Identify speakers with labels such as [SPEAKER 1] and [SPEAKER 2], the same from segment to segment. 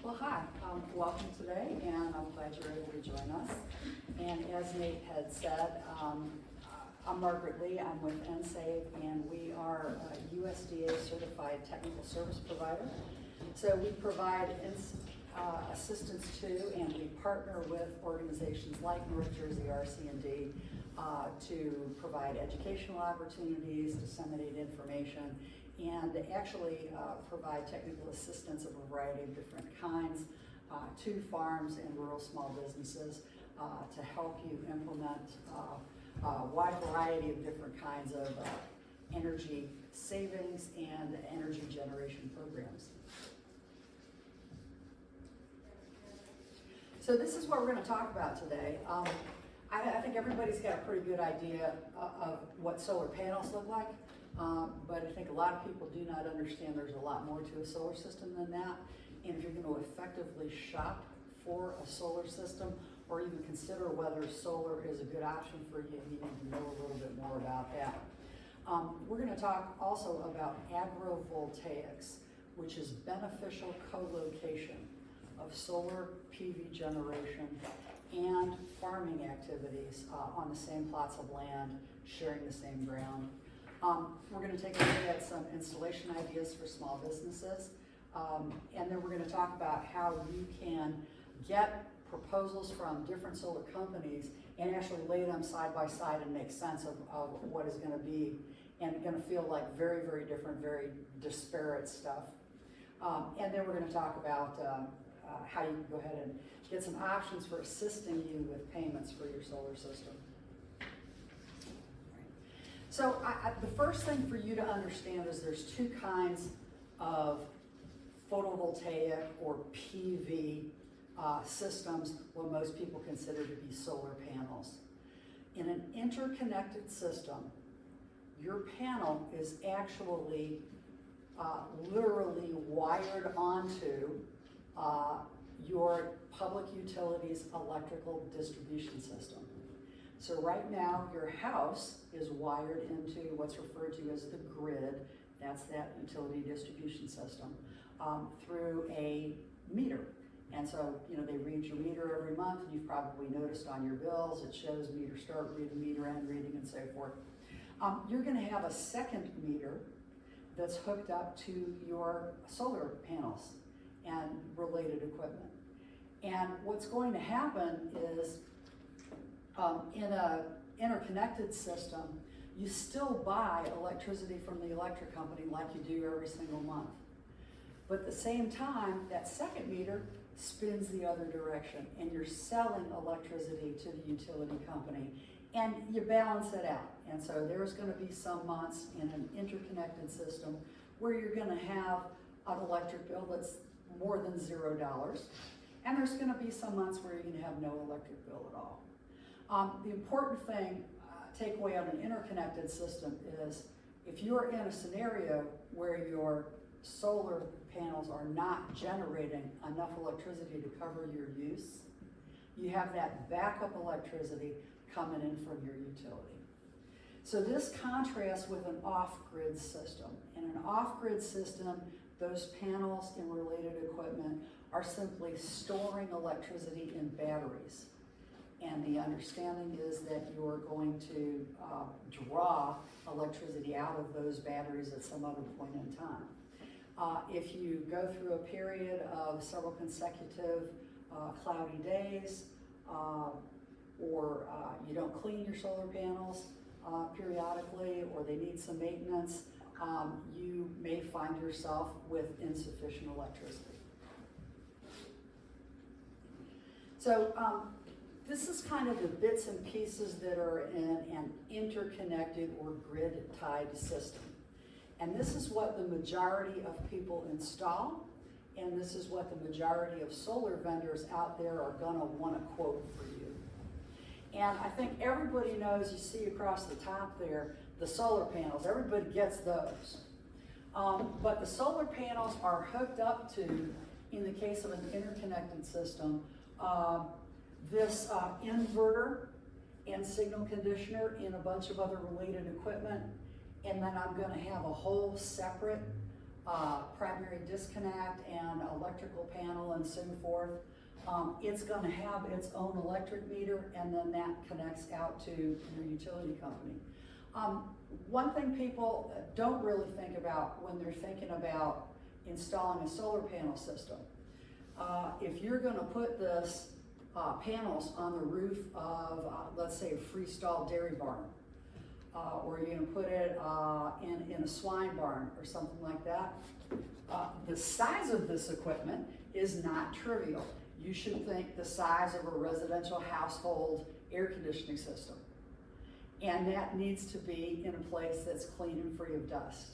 [SPEAKER 1] Well, hi, welcome today, and I'm glad you're able to join us. And as Nate had said, I'm Margaret Lee. I'm with EnSave, and we are a USDA certified technical service provider. So we provide assistance to, and we partner with organizations like North Jersey RC&D to provide educational opportunities, disseminate information, and actually provide technical assistance of a variety of different kinds to farms and rural small businesses to help you implement a wide variety of different kinds of energy savings and energy generation programs. So this is what we're going to talk about today. I think everybody's got a pretty good idea of what solar panels look like. But I think a lot of people do not understand there's a lot more to a solar system than that. And if you're going to effectively shop for a solar system or even consider whether solar is a good option for you, you need to know a little bit more about that. We're going to talk also about agrovoltaics, which is beneficial co-location of solar PV generation and farming activities on the same plots of land, sharing the same ground. We're going to take a look at some installation ideas for small businesses, and then we're going to talk about how you can get proposals from different solar companies and actually lay them side by side and make sense of what is going to be and going to feel like very, very different, very disparate stuff. And then we're going to talk about how you can go ahead and get some options for assisting you with payments for your solar system. So the first thing for you to understand is there's two kinds of photovoltaic or PV systems, what most people consider to be solar panels. In an interconnected system, your panel is actually literally wired onto your public utilities electrical distribution system. So right now, your house is wired into what's referred to as the grid. That's that utility distribution system through a meter. And so, you know, they read your meter every month. You've probably noticed on your bills, it shows meter start reading, meter end reading, and so forth. You're going to have a second meter that's hooked up to your solar panels and related equipment. And what's going to happen is in an interconnected system, you still buy electricity from the electric company like you do every single month. But at the same time, that second meter spins the other direction and you're selling electricity to the utility company and you balance it out. And so there's going to be some months in an interconnected system where you're going to have an electric bill that's more than $0. And there's going to be some months where you're going to have no electric bill at all. The important thing, takeaway of an interconnected system is if you're in a scenario where your solar panels are not generating enough electricity to cover your use, you have that backup electricity coming in from your utility. So this contrasts with an off-grid system. In an off-grid system, those panels and related equipment are simply storing electricity in batteries. And the understanding is that you're going to draw electricity out of those batteries at some other point in time. If you go through a period of several consecutive cloudy days, or you don't clean your solar panels periodically, or they need some maintenance, you may find yourself with insufficient electricity. So this is kind of the bits and pieces that are in an interconnected or grid-tied system. And this is what the majority of people install, and this is what the majority of solar vendors out there are gonna wanna quote for you. And I think everybody knows, you see across the top there, the solar panels, everybody gets those. But the solar panels are hooked up to, in the case of an interconnected system, this inverter and signal conditioner and a bunch of other related equipment. And then I'm going to have a whole separate primary disconnect and electrical panel and so forth. It's going to have its own electric meter, and then that connects out to your utility company. One thing people don't really think about when they're thinking about installing a solar panel system, if you're going to put this panels on the roof of, let's say, a freestyle dairy barn, or you're going to put it in a swine barn or something like that, the size of this equipment is not trivial. You should think the size of a residential household air conditioning system. And that needs to be in a place that's clean and free of dust.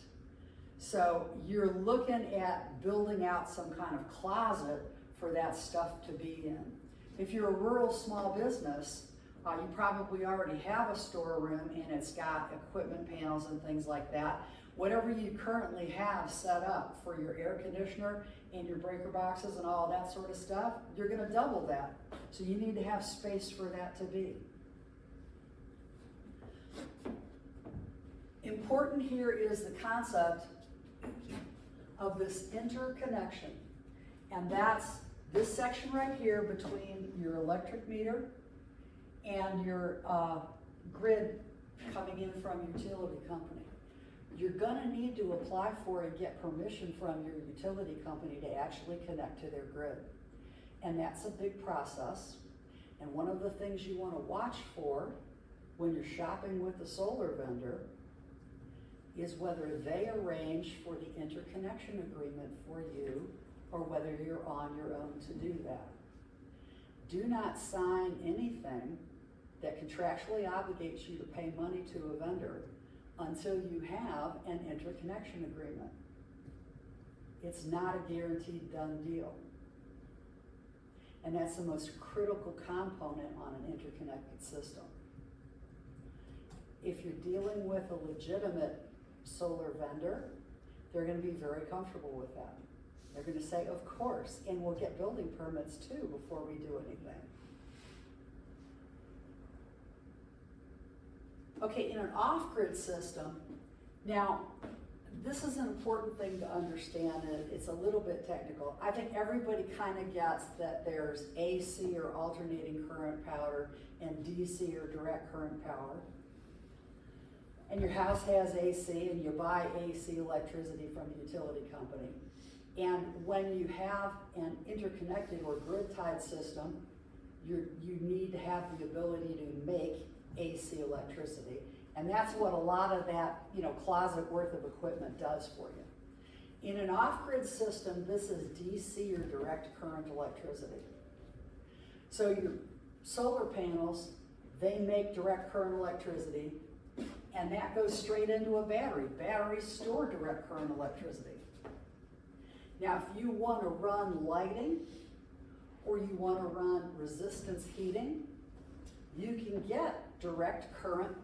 [SPEAKER 1] So you're looking at building out some kind of closet for that stuff to be in. If you're a rural small business, you probably already have a storeroom and it's got equipment panels and things like that. Whatever you currently have set up for your air conditioner and your breaker boxes and all that sort of stuff, you're going to double that. So you need to have space for that to be. Important here is the concept of this interconnection. And that's this section right here between your electric meter and your grid coming in from your utility company. You're gonna need to apply for and get permission from your utility company to actually connect to their grid. And that's a big process. And one of the things you wanna watch for when you're shopping with the solar vendor is whether they arrange for the interconnection agreement for you or whether you're on your own to do that. Do not sign anything that contractually obligates you to pay money to a vendor until you have an interconnection agreement. It's not a guaranteed done deal. And that's the most critical component on an interconnected system. If you're dealing with a legitimate solar vendor, they're going to be very comfortable with that. They're going to say, of course, and we'll get building permits too before we do anything. Okay, in an off-grid system, now this is an important thing to understand, and it's a little bit technical. I think everybody kind of gets that there's AC or alternating current power and DC or direct current power. And your house has AC and you buy AC electricity from the utility company. And when you have an interconnected or grid-tied system, you need to have the ability to make AC electricity. And that's what a lot of that, closet worth of equipment does for you. In an off-grid system, this is DC or direct current electricity. So your solar panels, they make direct current electricity, and that goes straight into a battery. Batteries store direct current electricity. Now, if you want to run lighting or you want to run resistance heating, you can get direct current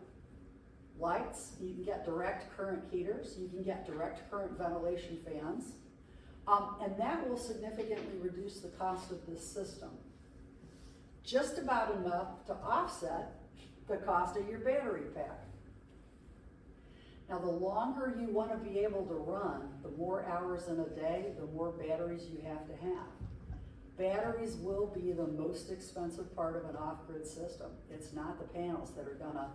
[SPEAKER 1] lights, you can get direct current heaters, you can get direct current ventilation fans, and that will significantly reduce the cost of this system. Just about enough to offset the cost of your battery pack. Now, the longer you want to be able to run, the more hours in a day, the more batteries you have to have. Batteries will be the most expensive part of an off-grid system. It's not the panels that are gonna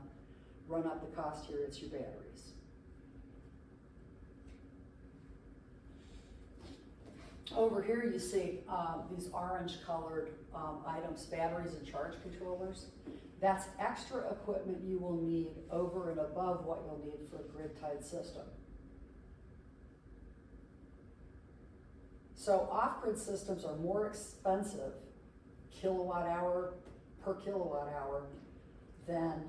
[SPEAKER 1] run up the cost here, it's your batteries. Over here you see these orange colored items, batteries and charge controllers. That's extra equipment you will need over and above what you'll need for a grid-tied system. So off-grid systems are more expensive kilowatt hour per kilowatt hour than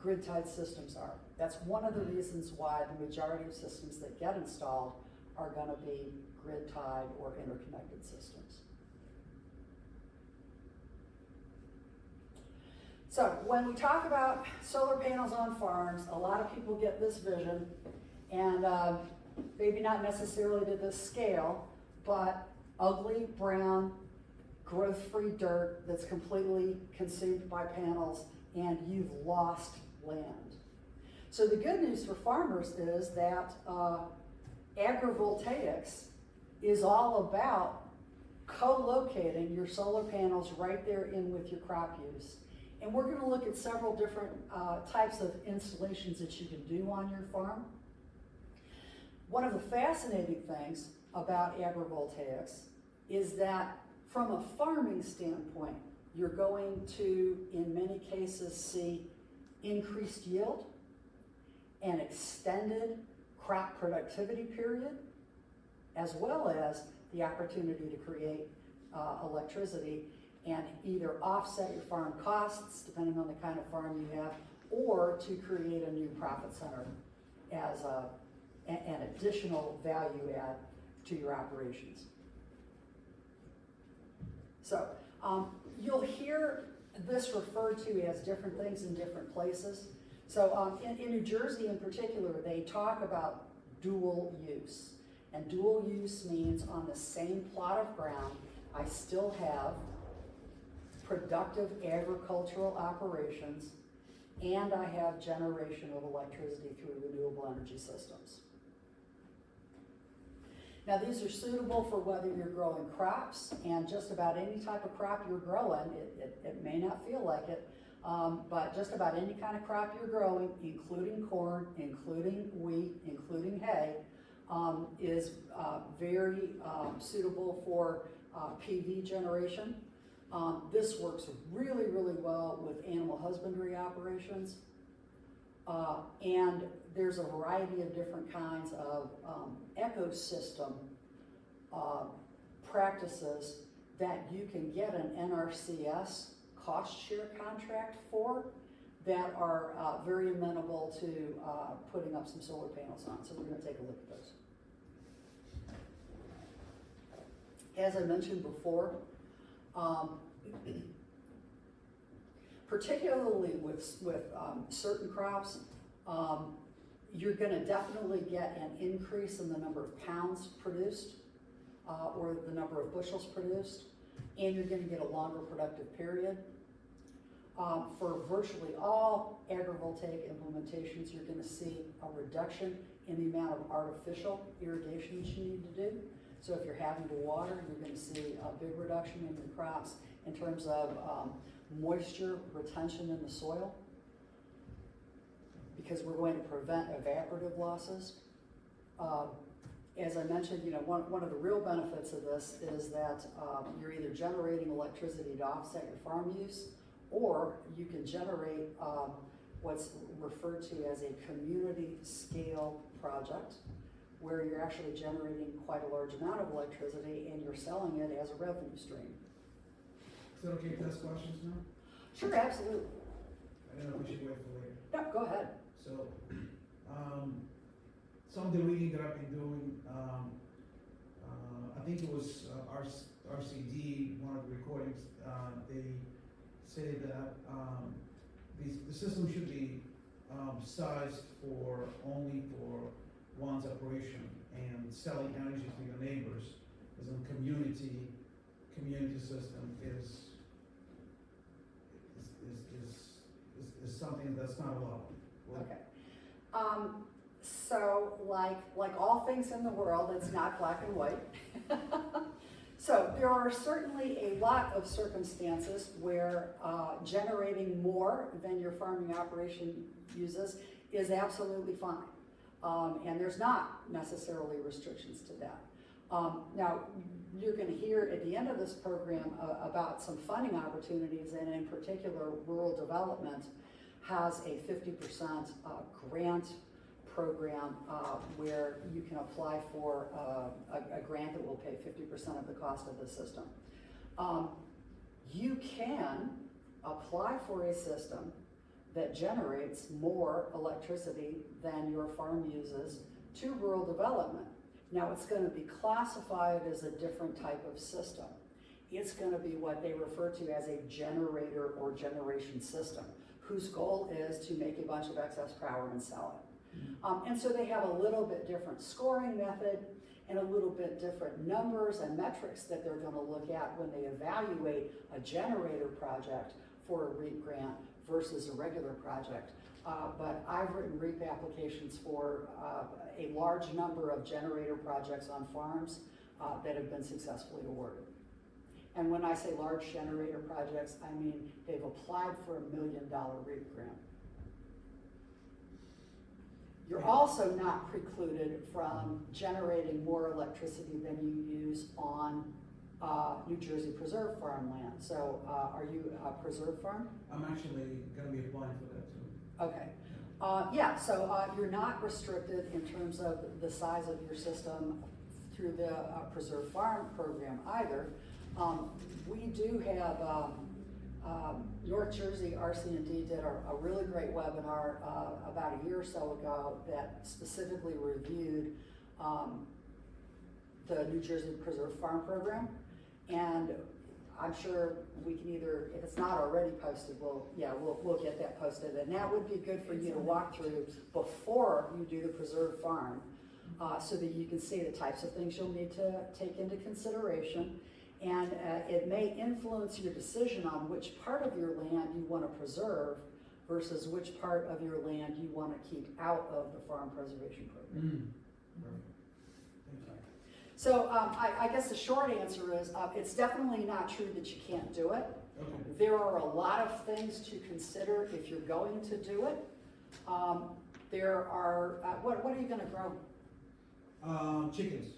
[SPEAKER 1] grid-tied systems are. That's one of the reasons why the majority of systems that get installed are going to be grid-tied or interconnected systems. So when we talk about solar panels on farms, a lot of people get this vision, and maybe not necessarily to this scale, but ugly, brown, growth-free dirt that's completely consumed by panels, and you've lost land. So the good news for farmers is that agrivoltaics is all about co-locating your solar panels right there in with your crop use. And we're gonna look at several different types of installations that you can do on your farm. One of the fascinating things about agrivoltaics is that from a farming standpoint, you're going to, in many cases, see increased yield, an extended crop productivity period, as well as the opportunity to create electricity and either offset your farm costs, depending on the kind of farm you have, or to create a new profit center as an additional value add to your operations. So you'll hear this referred to as different things in different places. So in New Jersey in particular, they talk about dual use. And dual use means on the same plot of ground, I still have productive agricultural operations and I have generation of electricity through renewable energy systems. Now these are suitable for whether you're growing crops, and just about any type of crop you're growing, it may not feel like it, but just about any kind of crop you're growing, including corn, including wheat, including hay, is very suitable for PV generation. This works really, really well with animal husbandry operations. And there's a variety of different kinds of ecosystem practices that you can get an NRCS cost share contract for that are very amenable to putting up some solar panels on. So we're going to take a look at those. As I mentioned before, particularly with certain crops, you're going to definitely get an increase in the number of pounds produced or the number of bushels produced, and you're going to get a longer productive period. For virtually all agrivoltaic implementations, you're going to see a reduction in the amount of artificial irrigation that you need to do. So if you're having to water, you're going to see a big reduction in your crops in terms of moisture retention in the soil, because we're going to prevent evaporative losses. As I mentioned, one of the real benefits of this is that you're either generating electricity to offset your farm use, or you can generate what's referred to as a community scale project, where you're actually generating quite a large amount of electricity and you're selling it as a revenue stream.
[SPEAKER 2] Is that okay to ask questions now?
[SPEAKER 1] Sure, absolutely.
[SPEAKER 2] I don't know if we should wait for later.
[SPEAKER 1] No, go ahead.
[SPEAKER 2] So, some of the reading that I've been doing, I think it was RCD, one of the recordings, they say that the system should be sized only for one's operation, and selling energy to your neighbors as a community system is something that's not allowed.
[SPEAKER 1] Okay. So like all things in the world, it's not black and white. So there are certainly a lot of circumstances where generating more than your farming operation uses is absolutely fine. And there's not necessarily restrictions to that. Now, you're going to hear at the end of this program about some funding opportunities, and in particular, rural development has a 50% grant program where you can apply for a grant that will pay 50% of the cost of the system. You can apply for a system that generates more electricity than your farm uses to rural development. Now it's going to be classified as a different type of system. It's going to be what they refer to as a generator or generation system, whose goal is to make a bunch of excess power and sell it. And so they have a little bit different scoring method and a little bit different numbers and metrics that they're going to look at when they evaluate a generator project for a REAP grant versus a regular project. but I've written REAP applications for a large number of generator projects on farms that have been successfully awarded. And when I say large generator projects, I mean they've applied for $1 million REAP grant. You're also not precluded from generating more electricity than you use on New Jersey preserve farmland. So are you a preserve farm?
[SPEAKER 2] I'm actually gonna be applying for that too.
[SPEAKER 1] Okay. Yeah, so you're not restricted in terms of the size of your system through the preserve farm program either. We do have, North Jersey RC&D did a really great webinar about a year or so ago that specifically reviewed the New Jersey Preserve Farm Program. And I'm sure we can either, if it's not already posted, we'll get that posted. And that would be good for you to walk through before you do the preserve farm, so that you can see the types of things you'll need to take into consideration. And it may influence your decision on which part of your land you want to preserve versus which part of your land you want to keep out of the farm preservation program. So I guess the short answer is it's definitely not true that you can't do it.
[SPEAKER 2] Okay.
[SPEAKER 1] There are a lot of things to consider if you're going to do it. There are, what are you going to grow?
[SPEAKER 2] Chickens.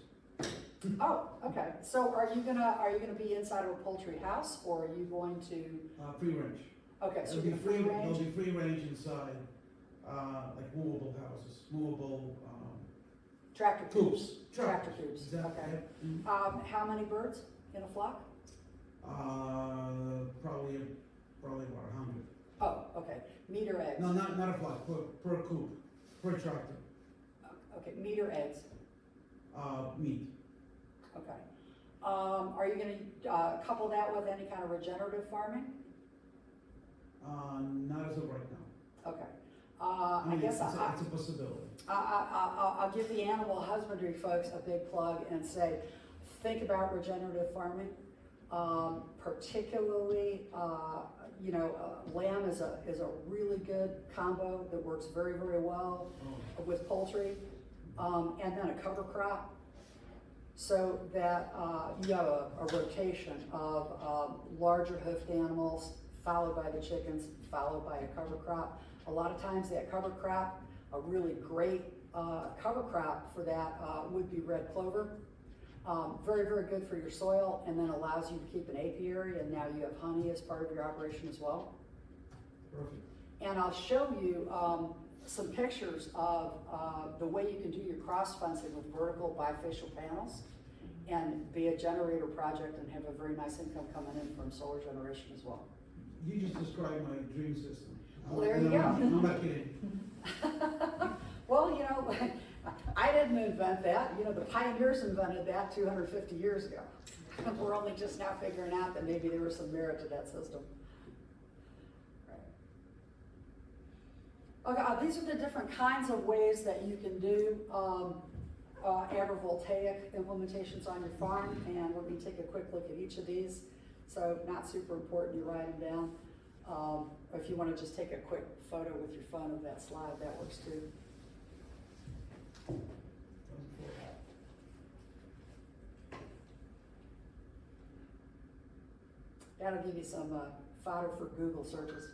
[SPEAKER 1] Oh, okay. So are you gonna be inside of a poultry house, or are you going to?
[SPEAKER 2] Free range.
[SPEAKER 1] Okay, so
[SPEAKER 2] There'll
[SPEAKER 1] you're
[SPEAKER 2] be
[SPEAKER 1] free range.
[SPEAKER 2] There'll be free range inside, like movable houses, movable,
[SPEAKER 1] Tractor
[SPEAKER 2] coops.
[SPEAKER 1] Tractor coops.
[SPEAKER 2] Exactly.
[SPEAKER 1] Okay.
[SPEAKER 2] Mhm.
[SPEAKER 1] How many birds in a flock?
[SPEAKER 2] Probably about 100.
[SPEAKER 1] Oh, okay. Meat or eggs?
[SPEAKER 2] No, not a flock, per coop, per tractor.
[SPEAKER 1] Okay, meat or eggs?
[SPEAKER 2] Meat.
[SPEAKER 1] Okay. Are you gonna couple that with any kind of regenerative farming?
[SPEAKER 2] Not as of right now.
[SPEAKER 1] Okay.
[SPEAKER 2] I mean,
[SPEAKER 1] I guess
[SPEAKER 2] it's a possibility.
[SPEAKER 1] I'll give the animal husbandry folks a big plug and say, think about regenerative farming. Particularly, lamb is a really good combo that works very, very well with poultry, and then a cover crop, so that you have a rotation of larger hoofed animals, followed by the chickens, followed by a cover crop. A lot of times that cover crop, a really great cover crop for that would be red clover. Very, very good for your soil, and then allows you to keep an apiary, and now you have honey as part of your operation as well.
[SPEAKER 2] Perfect.
[SPEAKER 1] And I'll show you some pictures of the way you can do your cross fencing with vertical bifacial panels and be a generator project and have a very nice income coming in from solar generation as well.
[SPEAKER 2] You just described my dream system.
[SPEAKER 1] Well, there you
[SPEAKER 2] And
[SPEAKER 1] go.
[SPEAKER 2] I'm not kidding.
[SPEAKER 1] Well, I didn't invent that. The pioneers invented that 250 years ago. We're only just now figuring out that maybe there was some merit to that system. Right. Okay, these are the different kinds of ways that you can do agrivoltaic implementations on your farm, and we're going to take a quick look at each of these. So not super important, you write them down. If you want to just take a quick photo with your phone of that slide, that works too. That'll give you some fodder for Google searches.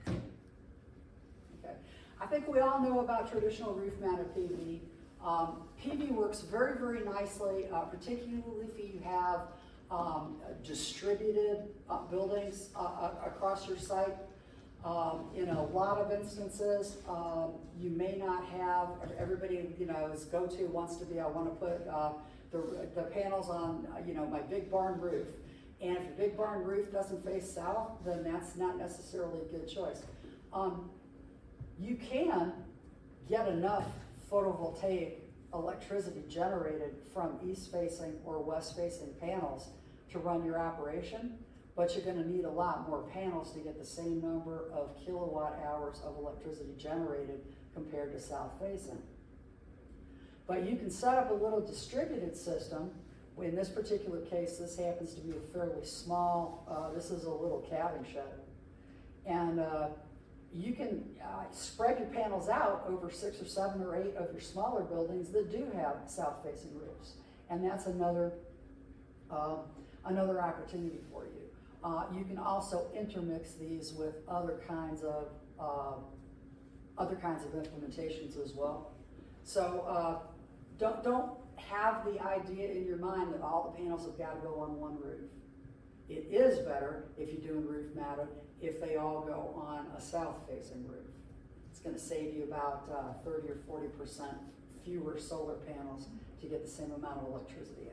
[SPEAKER 1] Okay, I think we all know about traditional roof-mounted PV. PV works very, very nicely, particularly if you have distributed buildings across your site. In a lot of instances, you may not have, everybody, is go-to wants to be, I want to put the panels on, my big barn roof. And if your big barn roof doesn't face south, then that's not necessarily a good choice. You can get enough photovoltaic electricity generated from east-facing or west-facing panels to run your operation, but you're going to need a lot more panels to get the same number of kilowatt hours of electricity generated compared to south-facing. But you can set up a little distributed system In this particular case, this happens to be a fairly small, this is a little calving shed. And you can spread your panels out over 6 or 7 or 8 of your smaller buildings that do have south-facing roofs. And that's another opportunity for you. You can also intermix these with other kinds of implementations as well. So don't have the idea in your mind that all the panels have got to go on one roof. It is better if you're doing roof mounted if they all go on a south-facing roof. It's going to save you about 30 or 40% fewer solar panels to get the same amount of electricity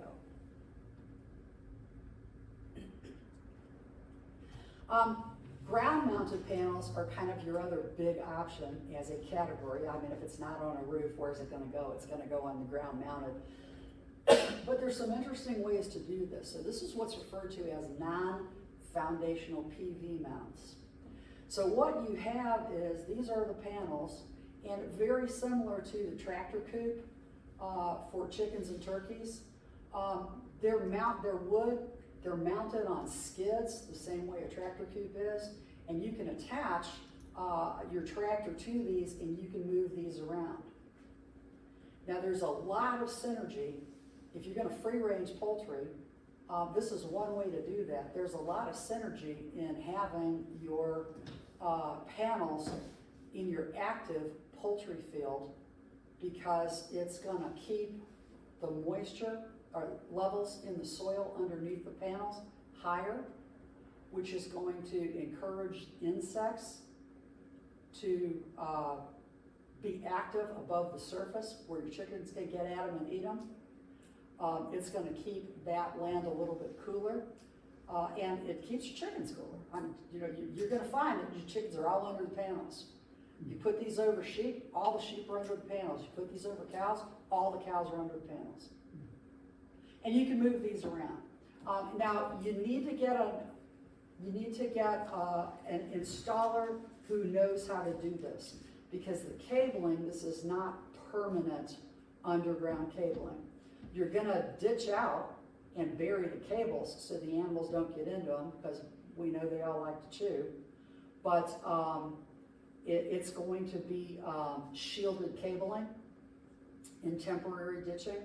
[SPEAKER 1] out. Ground-mounted panels are kind of your other big option as a category. I mean, if it's not on a roof, where's it going to go? It's going to go on the ground-mounted. But there's some interesting ways to do this. So this is what's referred to as non-foundational PV mounts. So what you have is, these are the panels, and very similar to the tractor coop for chickens and turkeys. They're wood. They're mounted on skids, the same way a tractor coop is, and you can attach your tractor to these and you can move these around. Now there's a lot of synergy. If you're going to free range poultry, this is one way to do that. There's a lot of synergy in having your panels in your active poultry field, because it's going to keep the moisture or levels in the soil underneath the panels higher, which is going to encourage insects to be active above the surface where your chickens can get at them and eat them. It's going to keep that land a little bit cooler, and it keeps your chickens cooler. You're going to find that your chickens are all under the panels. You put these over sheep, all the sheep are under the panels. You put these over cows, all the cows are under the panels. And you can move these around. Now you need to get an installer who knows how to do this, because the cabling, this is not permanent underground cabling. You're gonna ditch out and bury the cables so the animals don't get into them, because we know they all like to chew. But it's going to be shielded cabling in temporary ditching.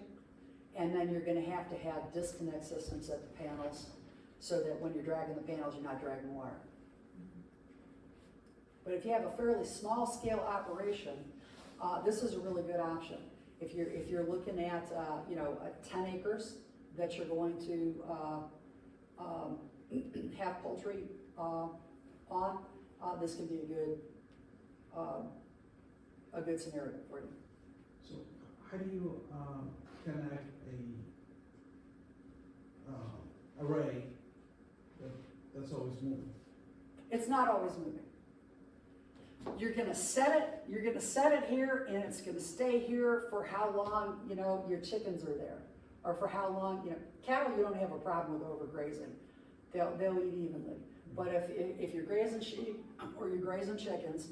[SPEAKER 1] And then you're going to have disconnect systems at the panels, so that when you're dragging the panels, you're not dragging wire. But if you have a fairly small scale operation, this is a really good option. If you're looking at 10 acres that you're going to have poultry on, this can be a good scenario for you.
[SPEAKER 2] So how do you connect a array that's always moving?
[SPEAKER 1] It's not always moving. You're gonna set it here, and it's gonna stay here for how long your chickens are there, or for how long cattle. You don't have a problem with overgrazing; they'll eat evenly. But if you're grazing sheep or you're grazing chickens,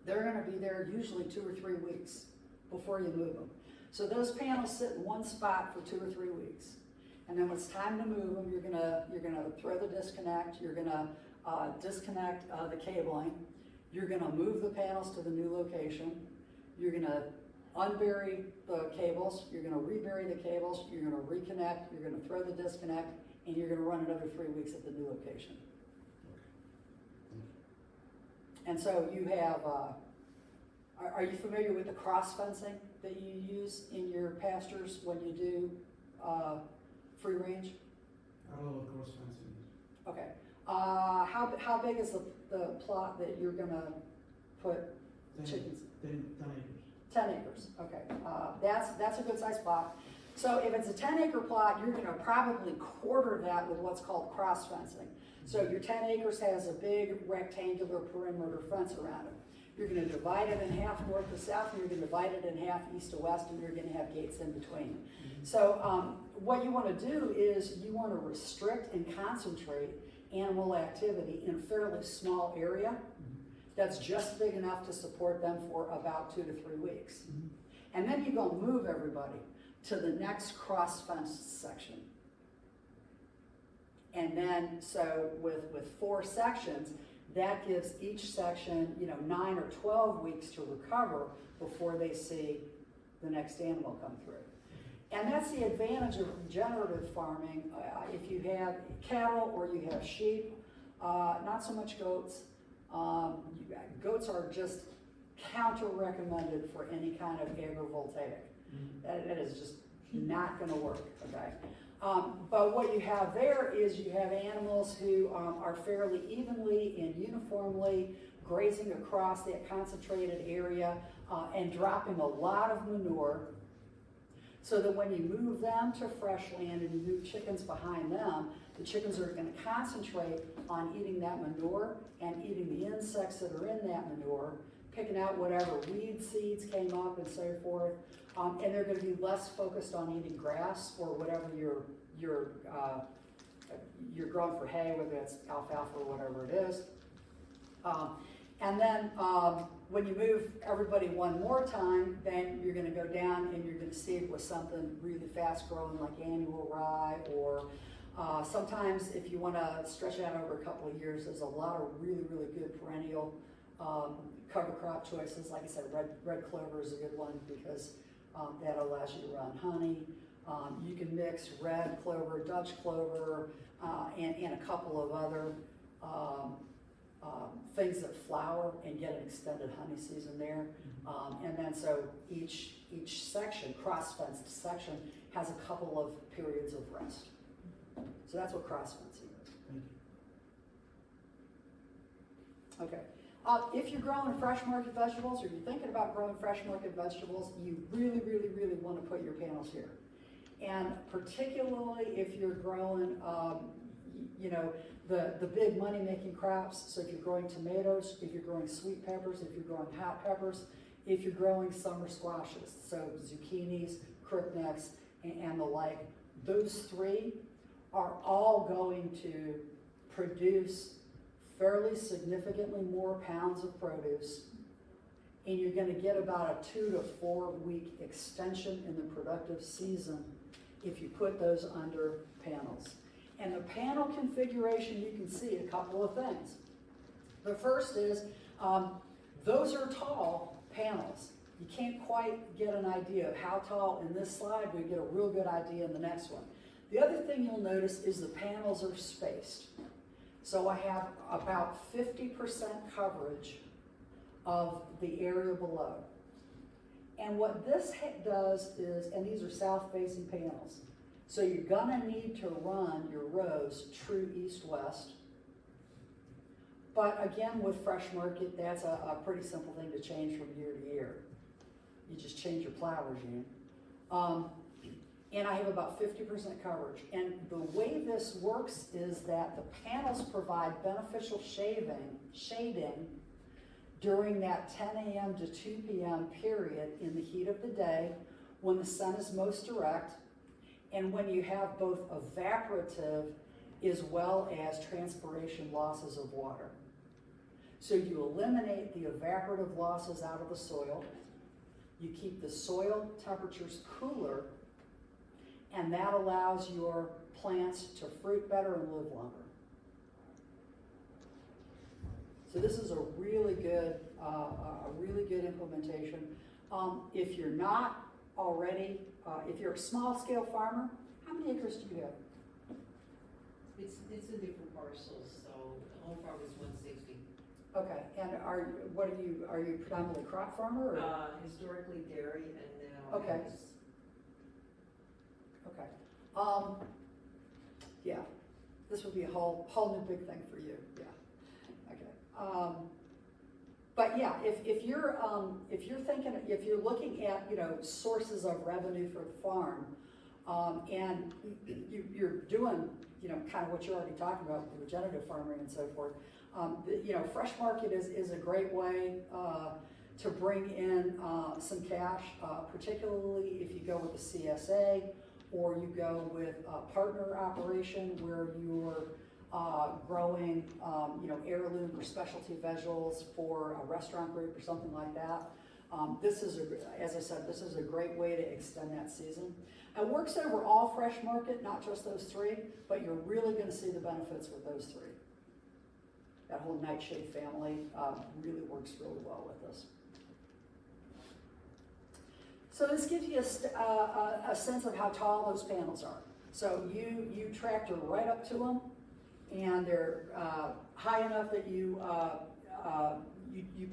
[SPEAKER 1] they're gonna be there usually 2 or 3 weeks before you move them. So those panels sit in one spot for 2 or 3 weeks, and then when it's time to move them, you're gonna throw the disconnect. You're gonna disconnect the cabling. You're gonna move the panels to the new location. You're gonna unbury the cables. You're gonna rebury the cables. You're gonna reconnect. You're gonna throw the disconnect, and you're gonna run another 3 weeks at the new location. And so you have. Are you familiar with the cross fencing that you use in your pastures when you do free range?
[SPEAKER 2] I don't know what cross fencing is.
[SPEAKER 1] Okay. How big is the plot that you're gonna put chickens?
[SPEAKER 2] 10 acres.
[SPEAKER 1] 10 acres. Okay. That's a good size plot. So if it's a 10-acre plot, you're gonna probably quarter that with what's called cross fencing. So your 10 acres has a big rectangular perimeter fence around it. You're going to divide it in half north to south, and you're going to divide it in half east to west, and you're going to have gates in between. Mm-hmm. So what you want to do is you want to restrict and concentrate animal activity in a fairly small area that's just big enough to support them for about 2 to 3 weeks. Mm-hmm. And then you go move everybody. to the next cross-fenced section. And then, so with 4 sections, that gives each section, 9 or 12 weeks to recover before they see the next animal come through. And that's the advantage of regenerative farming. If you have cattle or you have sheep, not so much goats. Goats are just counter-recommended for any kind of agrivoltaic. That is just not going to work, okay? But what you have there is you have animals who are fairly evenly and uniformly grazing across that concentrated area and dropping a lot of manure, so that when you move them to fresh land and you move chickens behind them, the chickens are going to concentrate on eating that manure and eating the insects that are in that manure, picking out whatever weed seeds came up and so forth, and they're going to be less focused on eating grass or whatever you're growing for hay, whether it's alfalfa or whatever it is. And then when you move everybody one more time, then you're going to go down and you're going to seed with something really fast growing like annual rye, or sometimes if you want to stretch it out over a couple of years, there's a lot of really, really good perennial cover crop choices. Like I said, red clover is a good one because that allows you to run honey. You can mix red clover, Dutch clover, and a couple of other things that flower and get an extended honey season there. And then so each section, cross-fenced section, has a couple of periods of rest. So that's what cross-fencing is. Okay. If you're growing fresh market vegetables, or you're thinking about growing fresh market vegetables, you really, really, really want to put your panels here. And particularly if you're growing, the big money-making crops. So if you're growing tomatoes, if you're growing sweet peppers, if you're growing hot peppers, if you're growing summer squashes, so zucchinis, crooknecks, and the like, those 3 are all going to produce fairly significantly more pounds of produce, and you're going to get about a 2 to 4 week extension in the productive season if you put those under panels. And the panel configuration, you can see a couple of things. The first is, those are tall panels. You can't quite get an idea of how tall in this slide, but you get a real good idea in the next one. The other thing you'll notice is the panels are spaced. So I have about 50% coverage of the area below. And what this does is, and these are south-facing panels, so you're gonna need to run your rows true east-west. But again, with fresh market, that's a pretty simple thing to change from year to year. You just change your plow regime. And I have about 50% coverage. And the way this works is that the panels provide beneficial shading during that 10 a.m. to 2 p.m. period in the heat of the day when the sun is most direct, and when you have both evaporative as well as transpiration losses of water. So you eliminate the evaporative losses out of the soil, you keep the soil temperatures cooler, and that allows your plants to fruit better and live longer. So this is a really good implementation. If you're not already, if you're a small scale farmer, how many acres do you have?
[SPEAKER 3] It's in different parcels, so the whole farm is 160.
[SPEAKER 1] Okay, and are you predominantly crop farmer or?
[SPEAKER 3] Historically dairy and now
[SPEAKER 1] Okay.
[SPEAKER 3] eggs.
[SPEAKER 1] Okay. Yeah, this would be a whole new big thing for you. Yeah. Okay. But yeah, if you're looking at sources of revenue for the farm, and you're doing kind of what you're already talking about with the regenerative farming and so forth, fresh market is a great way to bring in some cash, particularly if you go with a CSA or you go with a partner operation where you're growing, heirloom or specialty vegetables for a restaurant group or something like that. This is, as I said, this is a great way to extend that season. It works over all Fresh Market, not just those three, but you're really gonna see the benefits with those three. That whole nightshade family really works really well with this. So this gives you a sense of how tall those panels are. So you tractor right up to them, and they're high enough that you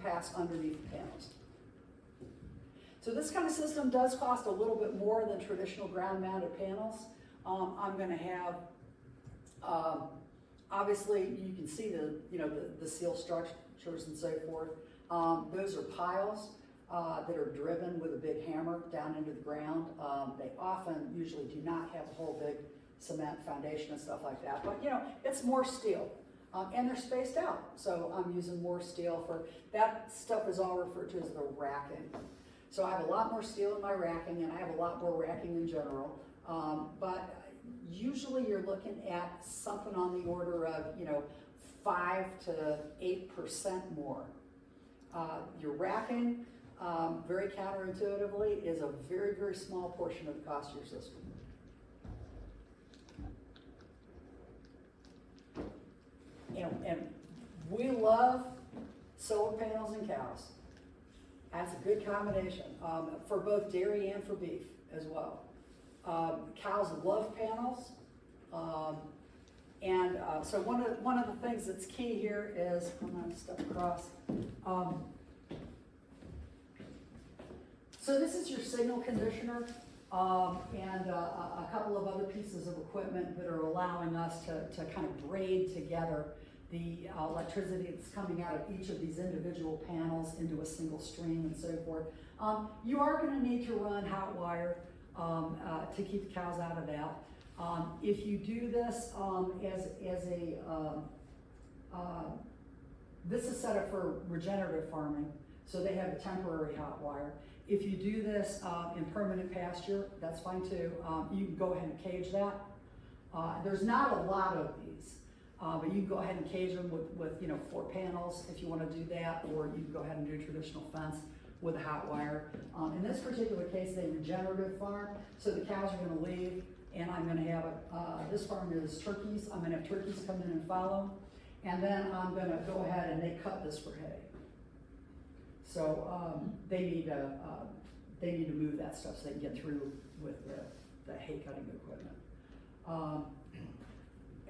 [SPEAKER 1] pass underneath the panels. So this kind of system does cost a little bit more than traditional ground-mounted panels. I'm going to have, obviously, you can see the seal structures and so forth. Those are piles that are driven with a big hammer down into the ground. They often usually do not have a whole big cement foundation and stuff like that, but it's more steel. And they're spaced out, so I'm using more steel for, that stuff is all referred to as the racking. So I have a lot more steel in my racking, and I have a lot more racking in general, but usually you're looking at something on the order of 5 to 8% more. Your racking, very counterintuitively, is a very, very small portion of the cost of your system. And we love solar panels and cows. That's a good combination for both dairy and for beef as well. Cows love panels, so one of the things that's key here is, I'm going to step across. So this is your signal conditioner and a couple of other pieces of equipment that are allowing us to kind of braid together the electricity that's coming out of each of these individual panels into a single stream and so forth. You are going to need to run hot wire to keep the cows out of that. If you do this this is set up for regenerative farming, so they have a temporary hot wire. If you do this in permanent pasture, that's fine too. You can go ahead and cage that. There's not a lot of these. But you can go ahead and cage them with 4 panels if you want to do that, or you can go ahead and do traditional fence with a hot wire. In this particular case, they regenerative farm, so the cows are going to leave, and I'm going to have this farm is turkeys. I'm going to have turkeys come in and follow, and then I'm going to go ahead and they cut this for hay. So they need to move that stuff so they can get through with the hay cutting equipment.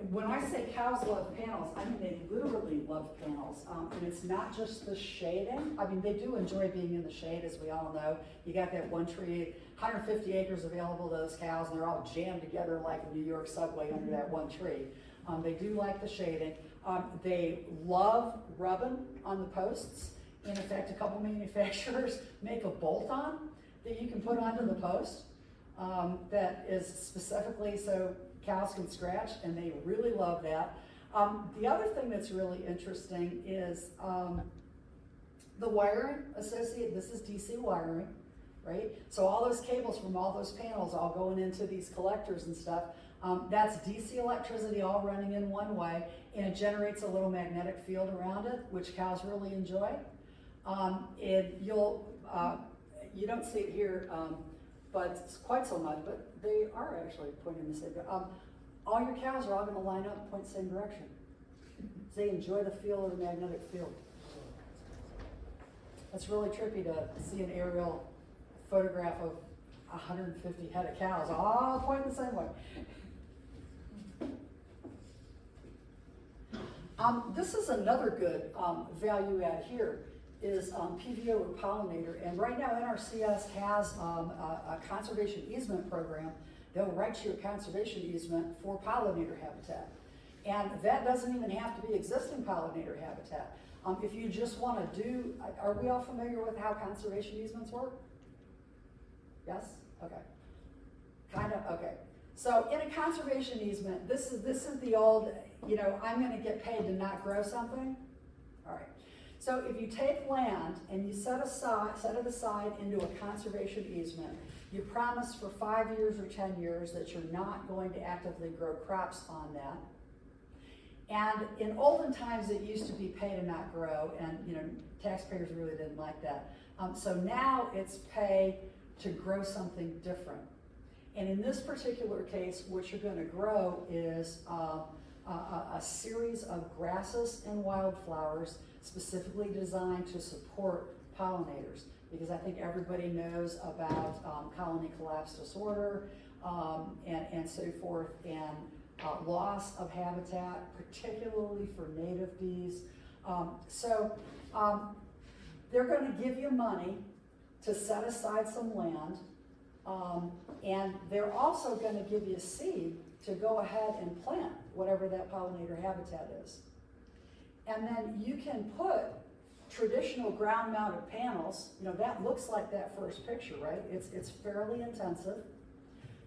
[SPEAKER 1] When I say cows love panels, I mean they literally love panels, and it's not just the shading. I mean, they do enjoy being in the shade, as we all know. You got that one tree, 150 acres available to those cows, and they're all jammed together like a New York subway under that one tree. They do like the shading. They love rubbing on the posts. And in fact, a couple manufacturers make a bolt-on that you can put onto the post that is specifically so cows can scratch, and they really love that. The other thing that's really interesting is the wiring associated. This is DC wiring, right? So all those cables from all those panels all going into these collectors and stuff, that's DC electricity all running in one way, and it generates a little magnetic field around it, which cows really enjoy. You don't see it here, but it's quite so much, but they are actually pointing the same direction. All your cows are all going to line up and point the same direction. They enjoy the feel of the magnetic field. It's really trippy to see an aerial photograph of 150 head of cows all pointing the same way. This is another good value add here. Is PVO or pollinator, and right now NRCS has a conservation easement program. They'll write you a conservation easement for pollinator habitat, and that doesn't even have to be existing pollinator habitat. If you just want to do, are we all familiar with how conservation easements work? Yes? Okay. Kind of? Okay. So in a conservation easement, this is the old, I'm going to get paid to not grow something. All right. So if you take land and you set it aside into a conservation easement, you promise for 5 years or 10 years that you're not going to actively grow crops on that. And in olden times, it used to be pay to not grow, and taxpayers really didn't like that. So now it's pay to grow something different. And in this particular case, what you're gonna grow is a series of grasses and wildflowers specifically designed to support pollinators. Because I think everybody knows about colony collapse disorder and so forth, and loss of habitat, particularly for native bees. So they're gonna give you money to set aside some land, and they're also gonna give you seed to go ahead and plant whatever that pollinator habitat is. And then you can put traditional ground mounted panels, you know, that looks like that first picture, right? It's fairly intensive.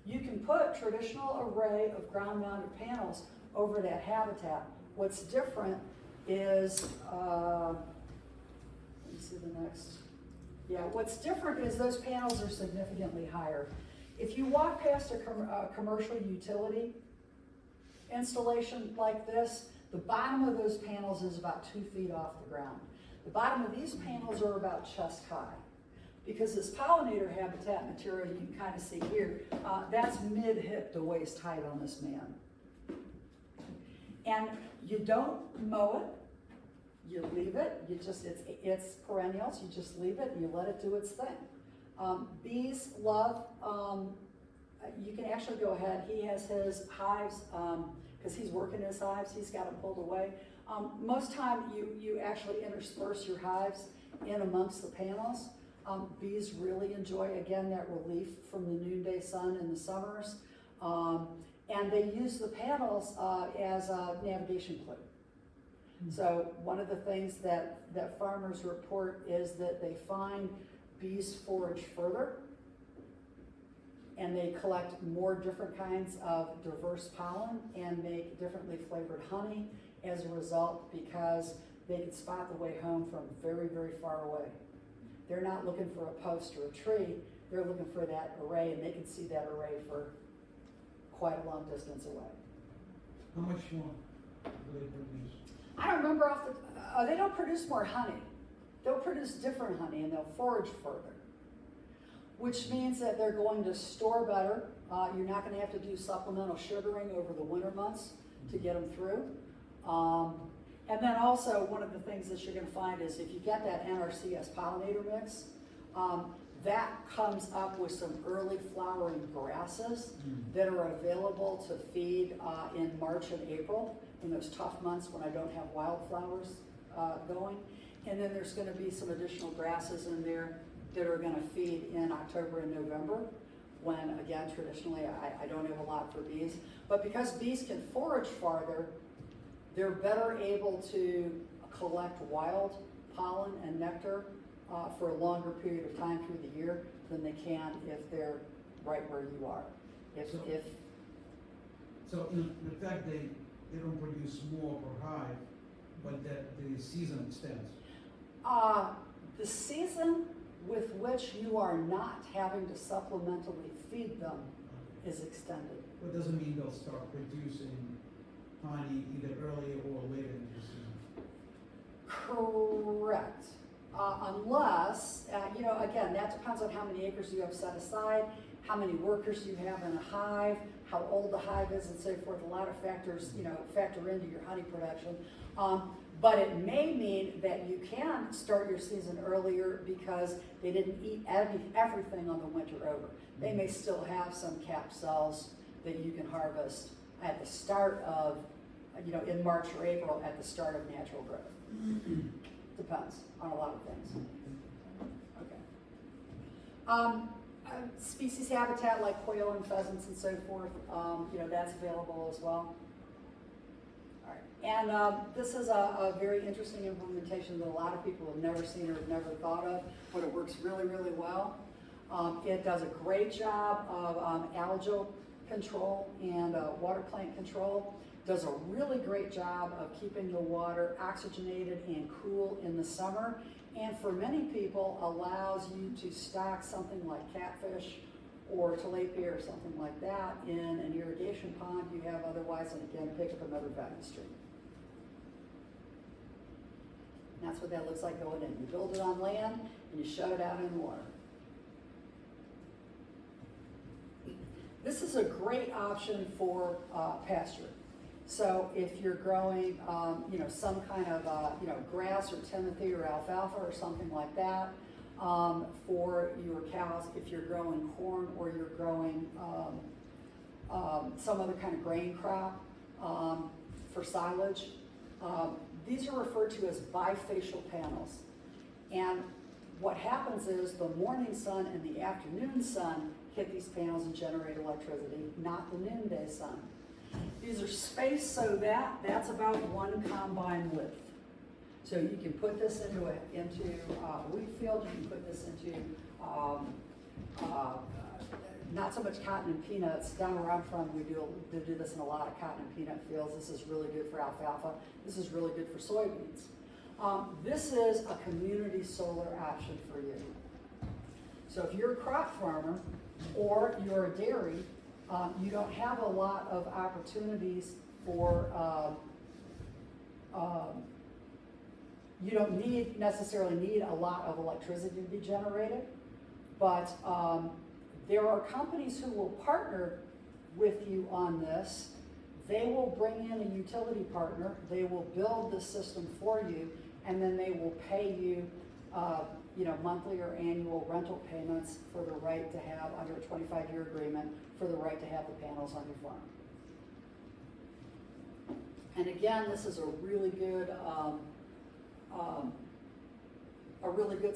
[SPEAKER 1] You can put traditional array of ground mounted panels over that habitat. What's different is, let me see the next. Yeah, what's different is those panels are significantly higher. If you walk past a commercial utility installation like this, the bottom of those panels is about 2 feet off the ground. The bottom of these panels are about chest high. Because this pollinator habitat material, you can kind of see here, that's mid-hip to waist height on this man. And you don't mow it, you leave it, it's perennials, you just leave it and you let it do its thing. Bees love, you can actually go ahead, he has his hives, because he's working his hives, he's got them pulled away. Most time you actually intersperse your hives in amongst the panels. Bees really enjoy, again, that relief from the noonday sun in the summers. And they use the panels as a navigation clue. So one of the things that farmers report is that they find bees forage further, and they collect more different kinds of diverse pollen and make differently flavored honey as a result, because they can spot the way home from very, very far away. They're not looking for a post or a tree, they're looking for that array, and they can see that array for quite a long distance away.
[SPEAKER 2] How much more do they produce?
[SPEAKER 1] I don't remember they don't produce more honey. They'll produce different honey and they'll forage further, which means that they're going to store better. You're not gonna have to do supplemental sugaring over the winter months to get them through. And then also, one of the things that you're gonna find is if you get that NRCS pollinator mix, that comes up with some early flowering grasses that are available to feed in March and April, in those tough months when I don't have wildflowers going. And then there's gonna be some additional grasses in there that are gonna feed in October and November, when, again, traditionally I don't have a lot for bees. But because bees can forage farther, they're better able to collect wild pollen and nectar for a longer period of time through the year than they can if they're right where you are.
[SPEAKER 2] So in fact, they don't produce more per hive, but that the season extends.
[SPEAKER 1] The season with which you are not having to supplementally feed them is extended.
[SPEAKER 2] But doesn't mean they'll start producing honey either earlier or later in the season.
[SPEAKER 1] Correct. Unless, again, that depends on how many acres you have set aside, how many workers you have in a hive, how old the hive is, and so forth. A lot of factors, factor into your honey production. But it may mean that you can start your season earlier because they didn't eat everything on the winter over. They may still have some capped cells that you can harvest at the start of, in March or April, at the start of natural growth. Depends on a lot of things. Okay. Species habitat like quail and pheasants and so forth, that's available as well. All right. And this is a very interesting implementation that a lot of people have never seen or have never thought of, but it works really, really well. It does a great job of algal control and water plant control. Does a really great job of keeping the water oxygenated and cool in the summer. And for many people, allows you to stock something like catfish or tilapia or something like that in an irrigation pond you have otherwise, and again, pick up another value stream. And that's what that looks like going in. You build it on land and you shut it out in water. This is a great option for pasture. So if you're growing, some kind of, grass or timothy or alfalfa or something like that for your cows, if you're growing corn or you're growing some other kind of grain crop for silage, these are referred to as bifacial panels. And what happens is the morning sun and the afternoon sun hit these panels and generate electricity, not the noonday sun. These are spaced so that that's about 1 combine width. So you can put this into a wheat field, you can put this into not so much cotton and peanuts. Down where I'm from, we do this in a lot of cotton and peanut fields. This is really good for alfalfa. This is really good for soybeans. This is a community solar option for you. So if you're a crop farmer or you're a dairy, you don't have a lot of opportunities for, you don't necessarily need a lot of electricity to be generated, but there are companies who will partner with you on this. They will bring in a utility partner, they will build the system for you, and then they will pay you monthly or annual rental payments for the right to have, under a 25-year agreement, for the right to have the panels on your farm. And again, this is a really good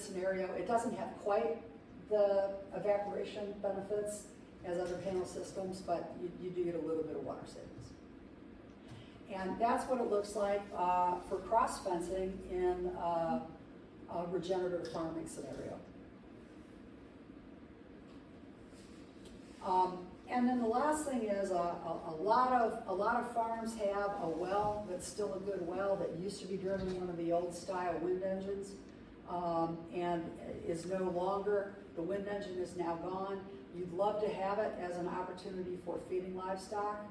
[SPEAKER 1] scenario. It doesn't have quite the evaporation benefits as other panel systems, but you do get a little bit of water savings. And that's what it looks like for cross fencing in a regenerative farming scenario. And then the last thing is a lot of farms have a well that's still a good well that used to be driven in one of the old style wind engines and is no longer. The wind engine is now gone. You'd love to have it as an opportunity for feeding livestock.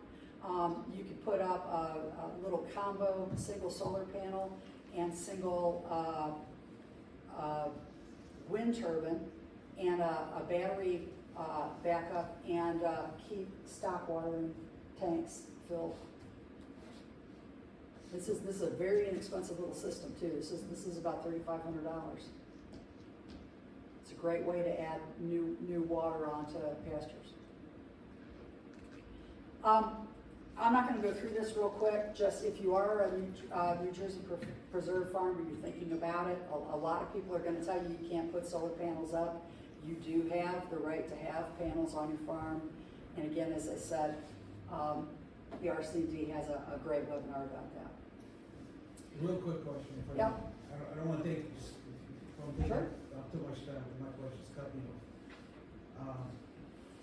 [SPEAKER 1] You could put up a little combo single solar panel and single wind turbine and a battery backup and keep stock watering tanks filled. This is a very inexpensive little system too. This is about $3,500. It's a great way to add new water onto pastures. I'm not going to go through this real quick. Just if you are a New Jersey preserve farmer, you're thinking about it. A lot of people are going to tell you you can't put solar panels up. You do have the right to have panels on your farm. And again, as I said, the RCD has a great webinar about that.
[SPEAKER 2] Real quick question.
[SPEAKER 1] Yeah.
[SPEAKER 2] I don't want to take
[SPEAKER 1] Sure.
[SPEAKER 2] up too much time, but my question's cut me off.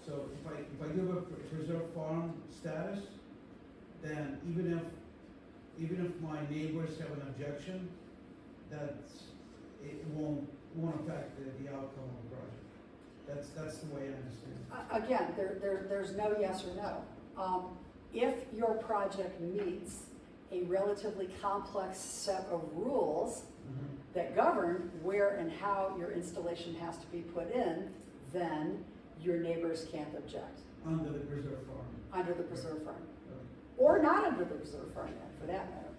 [SPEAKER 2] So if I give a preserve farm status, then even if my neighbors have an objection, it won't affect the outcome of the project. That's the way I understand it.
[SPEAKER 1] Again, there's no yes or no. If your project meets a relatively complex set of rules that govern where and how your installation has to be put in, then your neighbors can't object.
[SPEAKER 2] Under the preserve farm.
[SPEAKER 1] Under the preserve farm.
[SPEAKER 2] Okay.
[SPEAKER 1] Or not under the preserve farm, for that matter.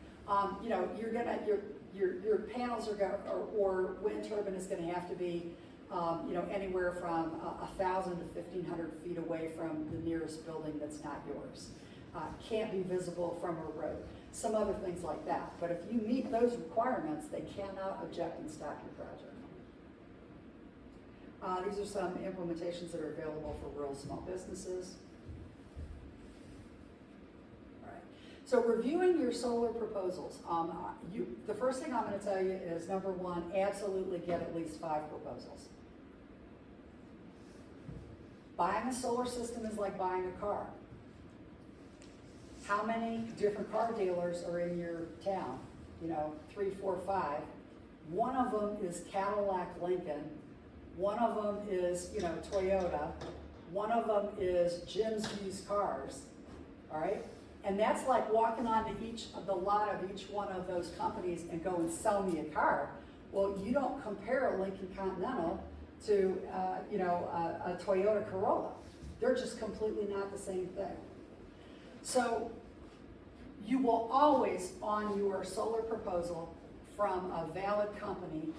[SPEAKER 1] Your panels or wind turbine is going to have to be, anywhere from 1,000 to 1,500 feet away from the nearest building that's not yours. Can't be visible from a road. Some other things like that. But if you meet those requirements, they cannot object and stop your project. These are some implementations that are available for rural small businesses. All right. So reviewing your solar proposals. The first thing I'm going to tell you is, number one, absolutely get at least 5 proposals. Buying a solar system is like buying a car. How many different car dealers are in your town? 3, 4, 5. One of them is Cadillac Lincoln. One of them is, Toyota. One of them is Jim's Used Cars. All right? And that's like walking onto the lot of each one of those companies and go and sell me a car. Well, you don't compare a Lincoln Continental to, a Toyota Corolla. They're just completely not the same thing. So you will always, on your solar proposal from a valid company,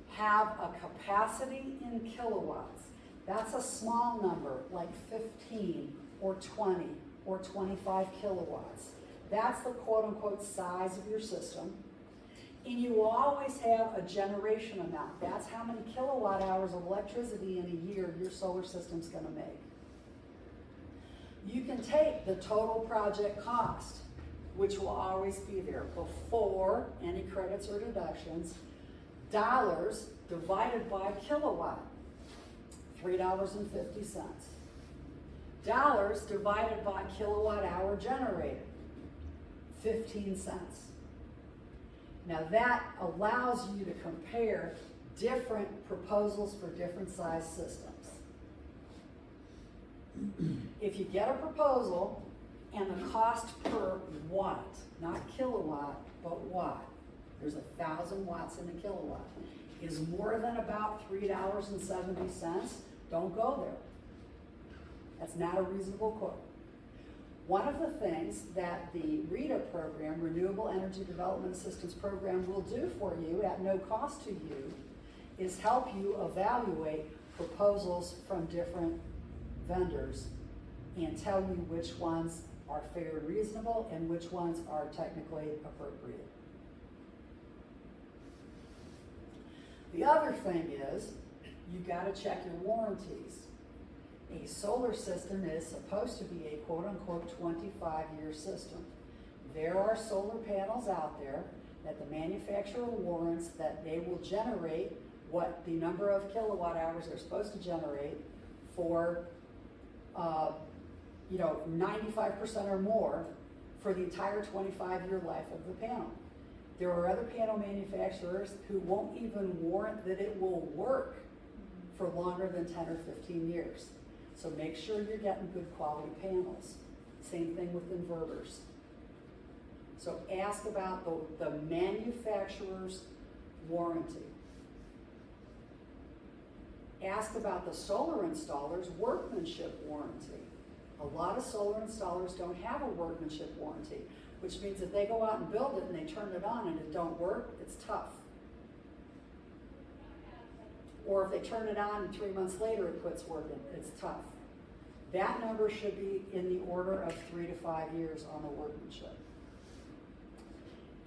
[SPEAKER 1] have a capacity in kilowatts. That's a small number, like 15 or 20 or 25 kilowatts. That's the quote-unquote size of your system. And you will always have a generation amount. That's how many kilowatt hours of electricity in a year your solar system's gonna make. You can take the total project cost, which will always be there before any credits or deductions, dollars divided by kilowatt, $3.50. Dollars divided by kilowatt hour generated, 15 cents. Now that allows you to compare different proposals for different size systems. If you get a proposal and the cost per watt, not kilowatt, but watt, there's 1,000 watts in a kilowatt, is more than about $3.70, don't go there. That's not a reasonable quote. One of the things that the RETA program, Renewable Energy Development Assistance Program, will do for you at no cost to you is help you evaluate proposals from different vendors and tell you which ones are fair and reasonable and which ones are technically appropriate. The other thing is, you gotta check your warranties. A solar system is supposed to be a quote-unquote 25-year system. There are solar panels out there that the manufacturer warrants that they will generate what the number of kilowatt hours they're supposed to generate for 95% or more for the entire 25-year life of the panel. There are other panel manufacturers who won't even warrant that it will work for longer than 10 or 15 years. So make sure you're getting good quality panels. Same thing with inverters. So ask about the manufacturer's warranty. Ask about the solar installer's workmanship warranty. A lot of solar installers don't have a workmanship warranty, which means if they go out and build it and they turn it on and it don't work, it's tough. Or if they turn it on and 3 months later it quits working, it's tough. That number should be in the order of 3 to 5 years on the workmanship.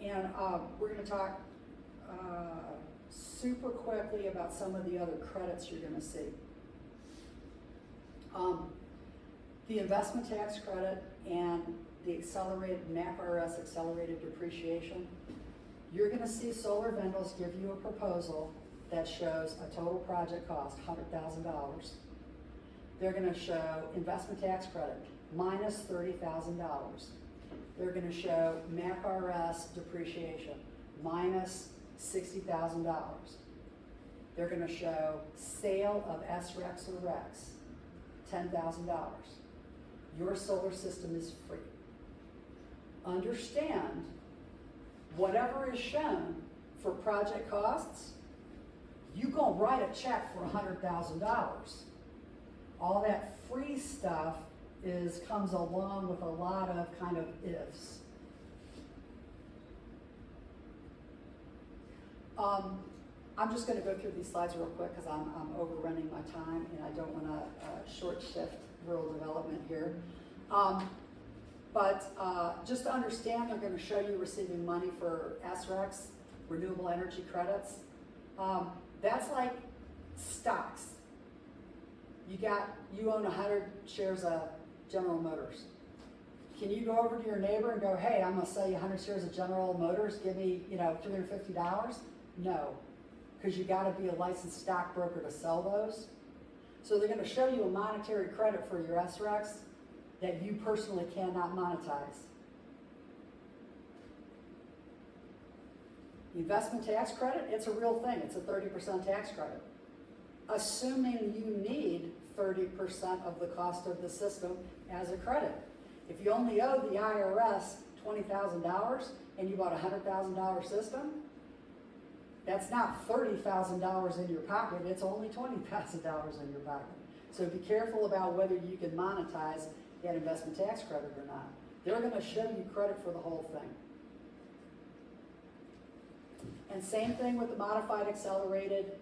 [SPEAKER 1] And we're going to talk super quickly about some of the other credits you're going to see. The investment tax credit and the accelerated MAP-RS accelerated depreciation. You're going to see solar vendors give you a proposal that shows a total project cost, $100,000. They're going to show investment tax credit, minus $30,000. They're going to show MAP-RS depreciation, minus $60,000. They're going to show sale of SRECs or RECs, $10,000. Your solar system is free. Understand, whatever is shown for project costs, you gonna write a check for $100,000. All that free stuff comes along with a lot of kind of ifs. I'm just going to go through these slides real quick because I'm overrunning my time and I don't want to short shift rural development here. Just to understand, they're going to show you receiving money for SRECs, renewable energy credits. That's like stocks. You own 100 shares of General Motors. Can you go over to your neighbor and go, hey, I'm going to sell you 100 shares of General Motors, give me, $350? No, because you got to be a licensed stockbroker to sell those. So they're going to show you a monetary credit for your SRECs that you personally cannot monetize. The investment tax credit, it's a real thing. It's a 30% tax credit. Assuming you need 30% of the cost of the system as a credit. If you only owe the IRS $20,000 and you bought a $100,000 system, that's not $30,000 in your pocket, it's only $20,000 in your pocket. So be careful about whether you can monetize that investment tax credit or not. They're gonna show you credit for the whole thing. And same thing with the modified accelerated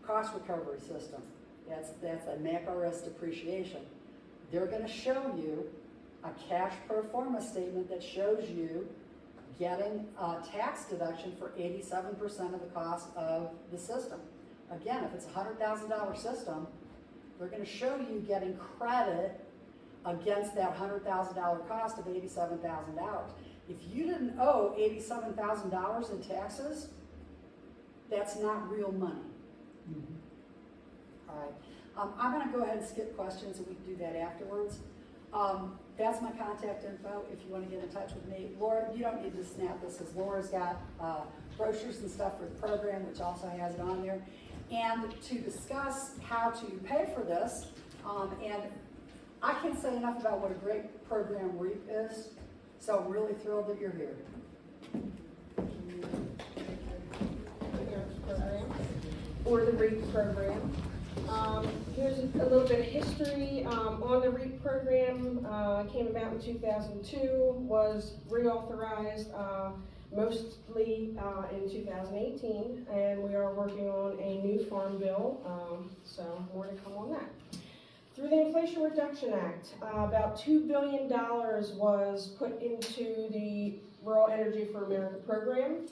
[SPEAKER 1] cost recovery system. That's a MACRS depreciation. They're gonna show you a cash pro forma statement that shows you getting a tax deduction for 87% of the cost of the system. Again, if it's a $100,000 system, they're gonna show you getting credit against that $100,000 cost of $87,000. If you didn't owe $87,000 in taxes, that's not real money. All right, I'm gonna go ahead and skip questions and we can do that afterwards. That's my contact info if you wanna get in touch with me. Laura, you don't need to snap this because Laura's got brochures and stuff for the program, which also has it on there. And to discuss how to pay for this, and I can't say enough about what a great program REAP is, so I'm really thrilled that you're here.
[SPEAKER 4] Program, or the REAP program. Here's a little bit of history on the REAP program. Came about in 2002, was reauthorized mostly in 2018, and we are working on a new farm bill, so more to come on that. Through the Inflation Reduction Act, about $2 billion was put into the Rural Energy for America program.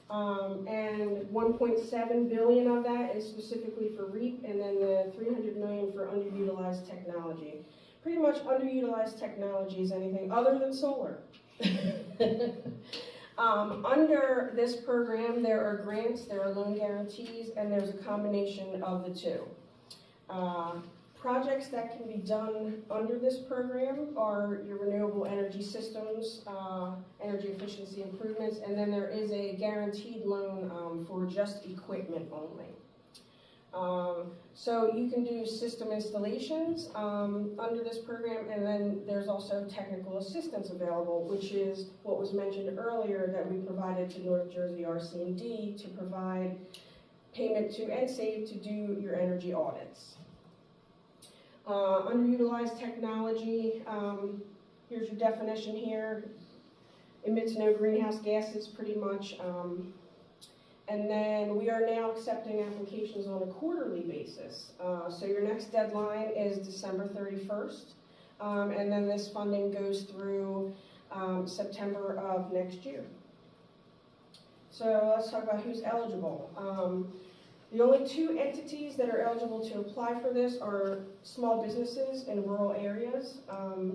[SPEAKER 4] And 1.7 billion of that is specifically for REAP, and then the 300 million for underutilized technology. Pretty much underutilized technology is anything other than solar. Under this program, there are grants, there are loan guarantees, and there's a combination of the two. Projects that can be done under this program are your renewable energy systems, energy efficiency improvements, and then there is a guaranteed loan for just equipment only. So you can do system installations under this program, and then there's also technical assistance available, which is what was mentioned earlier that we provided to North Jersey RC&D to provide payment to EnSave to do your energy audits. Underutilized technology, here's your definition here, emits no greenhouse gases pretty much, and then we are now accepting applications on a quarterly basis. So your next deadline is December 31st, and then this funding goes through September of next year. So let's talk about who's eligible. The only two entities that are eligible to apply for this are small businesses in rural areas.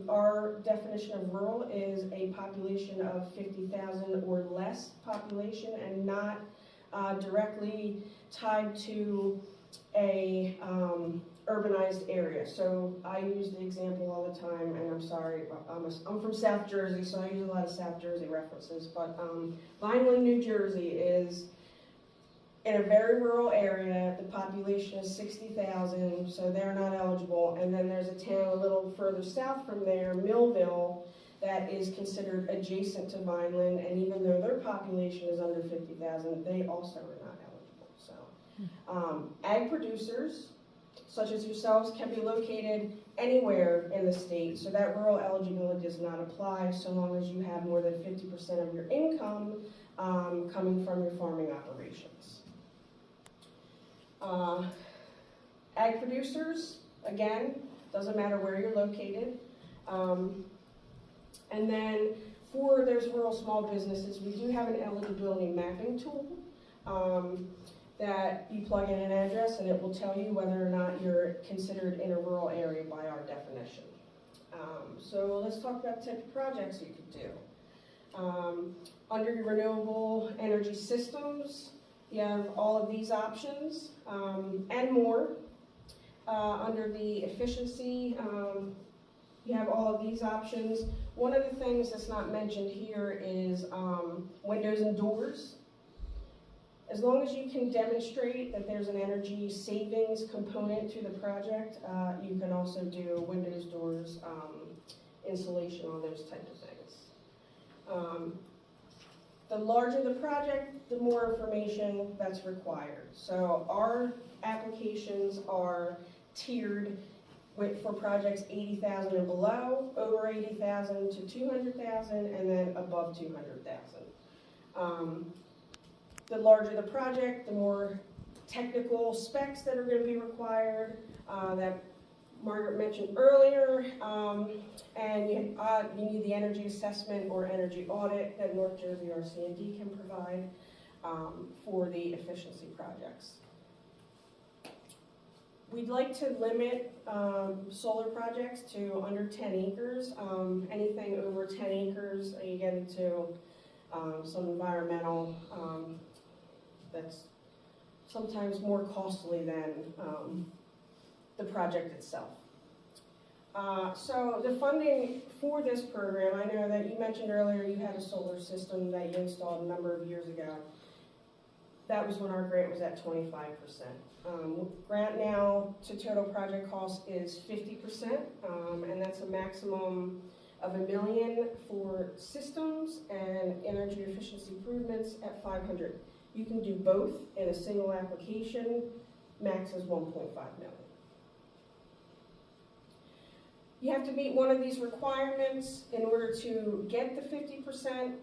[SPEAKER 4] Our definition of rural is a population of 50,000 or less population and not directly tied to a urbanized area. So I use the example all the time, and I'm sorry, I'm from South Jersey, so I use a lot of South Jersey references, but Vineland, New Jersey is in a very rural area. The population is 60,000, so they're not eligible. And then there's a town a little further south from there, Millville, that is considered adjacent to Vineland, and even though their population is under 50,000, they also are not eligible. So, ag producers, such as yourselves, can be located anywhere in the state, so that rural eligibility does not apply so long as you have more than 50% of your income coming from your farming operations. Ag producers, again, doesn't matter where you're located. And then for those rural small businesses, we do have an eligibility mapping tool that you plug in an address and it will tell you whether or not you're considered in a rural area by our definition. So let's talk about the type of projects you could do. Under your renewable energy systems, you have all of these options and more. Under the efficiency, you have all of these options. One of the things that's not mentioned here is windows and doors. As long as you can demonstrate that there's an energy savings component to the project, you can also do windows, doors, insulation, all those type of things. The larger the project, the more information that's required. So our applications are tiered for projects 80,000 and below, over 80,000 to 200,000, and then above 200,000. The larger the project, the more technical specs that are going to be required, that Margaret mentioned earlier, and you need the energy assessment or energy audit that North Jersey RC&D can provide for the efficiency projects. We'd like to limit solar projects to under 10 acres. Anything over 10 acres, you get into some environmental that's sometimes more costly than the project itself. So the funding for this program, I know that you mentioned earlier you had a solar system that you installed a number of years ago. That was when our grant was at 25%. Grant now to total project cost is 50%, and that's a maximum of $1 million for systems and energy efficiency improvements at 500. You can do both in a single application. Max is 1.5 million. You have to meet one of these requirements in order to get the 50%.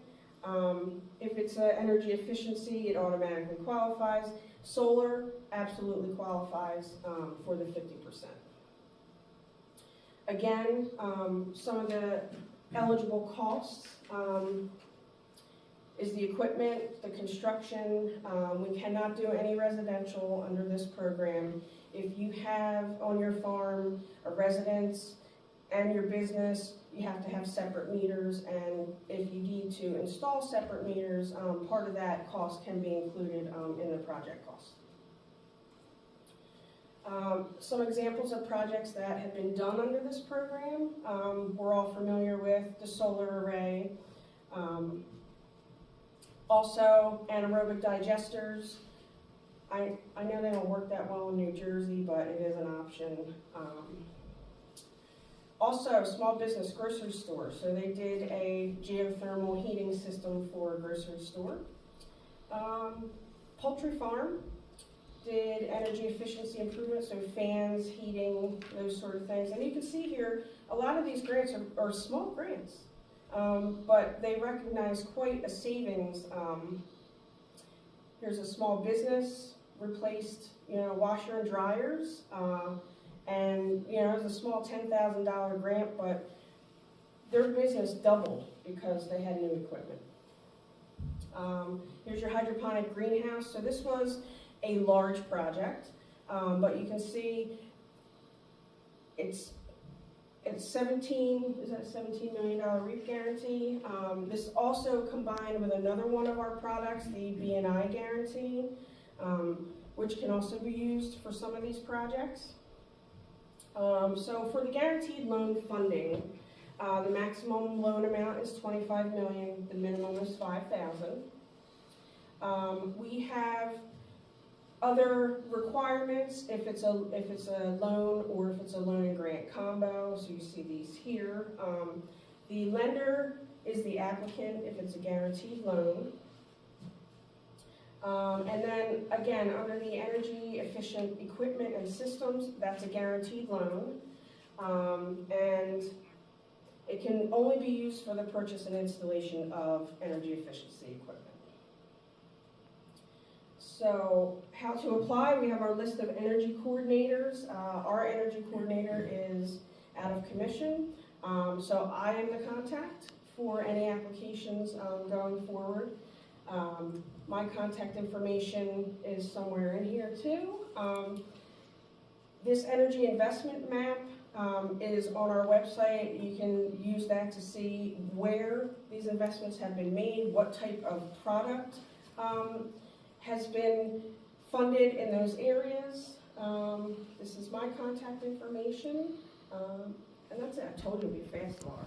[SPEAKER 4] If it's energy efficiency, it automatically qualifies. Solar absolutely qualifies for the 50%. Again, some of the eligible costs is the equipment, the construction. We cannot do any residential under this program. If you have on your farm a residence and your business, you have to have separate meters, and if you need to install separate meters, part of that cost can be included in the project cost. Some examples of projects that have been done under this program, we're all familiar with the solar array. Also, anaerobic digesters. I know they don't work that well in New Jersey, but it is an option. Also, small business grocery store. So they did a geothermal heating system for a grocery store. Poultry farm did energy efficiency improvements, so fans, heating, those sort of things. And you can see here, a lot of these grants are small grants, but they recognize quite a savings. Here's a small business, replaced, washer and dryers. And, it was a small $10,000 grant, but their business doubled because they had new equipment. Here's your hydroponic greenhouse. So this was a large project, but you can see it's $17 million REAP guarantee. This also combined with another one of our products, the B&I guarantee, which can also be used for some of these projects. So for the guaranteed loan funding, the maximum loan amount is $25 million. The minimum is $5,000. We have other requirements if it's a loan or if it's a loan and grant combo. So you see these here. The lender is the applicant if it's a guaranteed loan. And then again, under the energy efficient equipment and systems, that's a guaranteed loan. And it can only be used for the purchase and installation of energy efficiency equipment. So how to apply, we have our list of energy coordinators. Our energy coordinator is out of commission. So I am the contact for any applications going forward. My contact information is somewhere in here too. This energy investment map is on our website. You can use that to see where these investments have been made, what type of product has been funded in those areas. This is my contact information. And that's it. I told you it'd be fast, Laura.